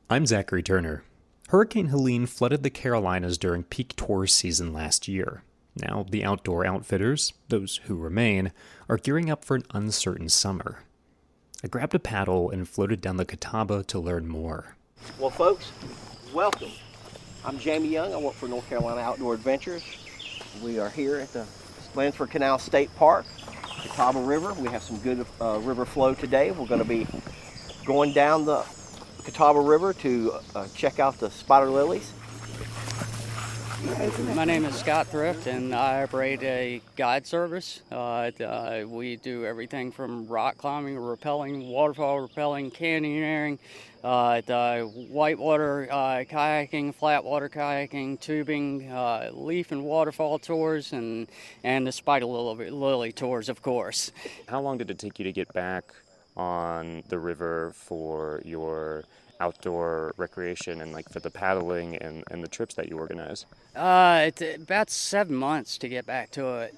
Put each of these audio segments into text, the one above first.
I'm Zachary Turner. Hurricane Helene flooded the Carolinas during peak tourist season last year. Now, the outdoor outfitters, those who remain, are gearing up for an uncertain summer. I grabbed a paddle and floated down the Catawba to learn more. Well, folks, welcome. I'm Jamie Young. I work for North Carolina Outdoor Adventures. We are here at the Lansford Canal State Park, Catawba River. We have some good river flow today. We're going to be going down the Catawba River to check out the spider lilies. My name is Scott Thrift, and I operate a guide service. We do everything from rock climbing, rappelling, waterfall rappelling, canyoneering, whitewater kayaking, flat water kayaking, tubing, leaf and waterfall tours, and the spider lily tours, of course. How long did it take you to get back on the river for your outdoor recreation and for the paddling and the trips that you organize? It's about 7 months to get back to it.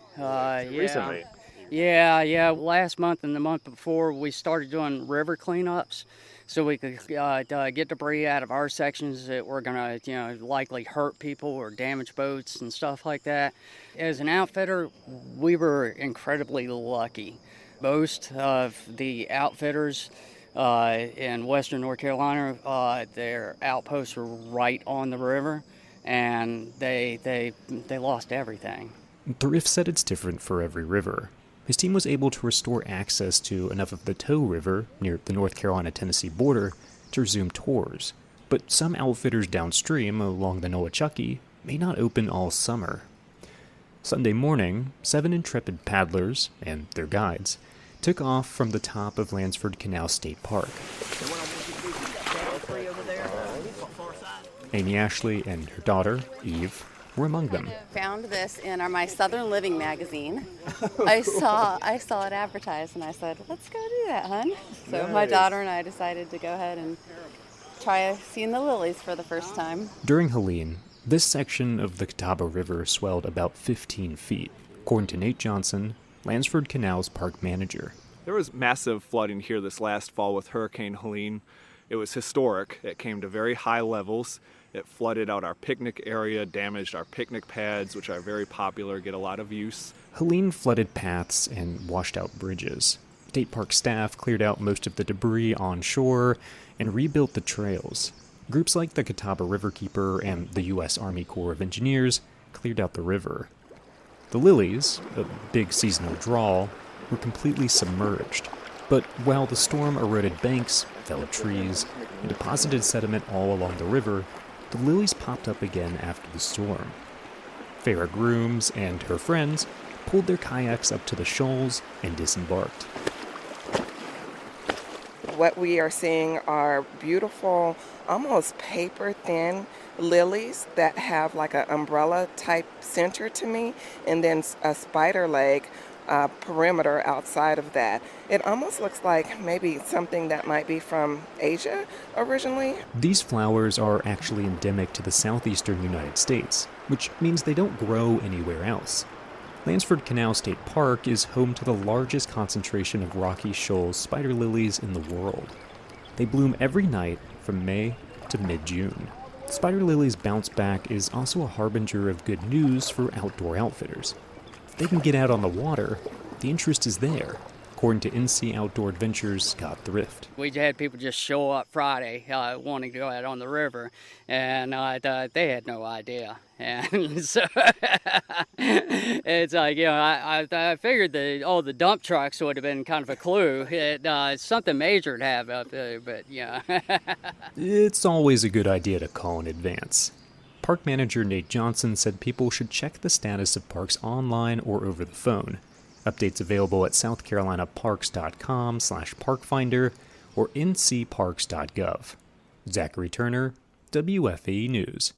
Recently? Yeah. Last month and the month before, we started doing river cleanups so we could get debris out of our sections that were going to, likely hurt people or damage boats and stuff like that. As an outfitter, we were incredibly lucky. Most of the outfitters in western North Carolina, their outposts were right on the river, and they lost everything. Thrift said it's different for every river. His team was able to restore access to enough of the Tow River near the North Carolina-Tennessee border to resume tours, but some outfitters downstream along the Nolichucky may not open all summer. Sunday morning, 7 intrepid paddlers and their guides took off from the top of Lansford Canal State Park. Amy Ashley and her daughter, Eve, were among them. Found this in my Southern Living magazine. I saw it advertised, and I said, let's go do that, hon. So nice. My daughter and I decided to go ahead and try seeing the lilies for the first time. During Helene, this section of the Catawba River swelled about 15 feet, according to Nate Johnson, Lansford Canal's park manager. There was massive flooding here this last fall with Hurricane Helene. It was historic. It came to very high levels. It flooded out our picnic area, damaged our picnic pads, which are very popular, get a lot of use. Helene flooded paths and washed out bridges. State Park staff cleared out most of the debris on shore and rebuilt the trails. Groups like the Catawba Riverkeeper and the U.S. Army Corps of Engineers cleared out the river. The lilies, a big seasonal draw, were completely submerged. But while the storm eroded banks, felled trees, and deposited sediment all along the river, the lilies popped up again after the storm. Farrah Grooms and her friends pulled their kayaks up to the shoals and disembarked. What we are seeing are beautiful, almost paper-thin lilies that have like an umbrella-type center to me, and then a spider leg perimeter outside of that. It almost looks like maybe something that might be from Asia originally. These flowers are actually endemic to the southeastern United States, which means they don't grow anywhere else. Lansford Canal State Park is home to the largest concentration of rocky shoal spider lilies in the world. They bloom every night from May to mid-June. Spider lilies' bounce back is also a harbinger of good news for outdoor outfitters. If they can get out on the water, the interest is there, according to NC Outdoor Adventures' Scott Thrift. We had people just show up Friday wanting to go out on the river, and they had no idea. And so it's like, I figured the dump trucks would have been kind of a clue. It's something major to have up there, but yeah. It's always a good idea to call in advance. Park manager Nate Johnson said people should check the status of parks online or over the phone. Updates available at southcarolinaparks.com/parkfinder or ncparks.gov. Zachary Turner, WFAE News.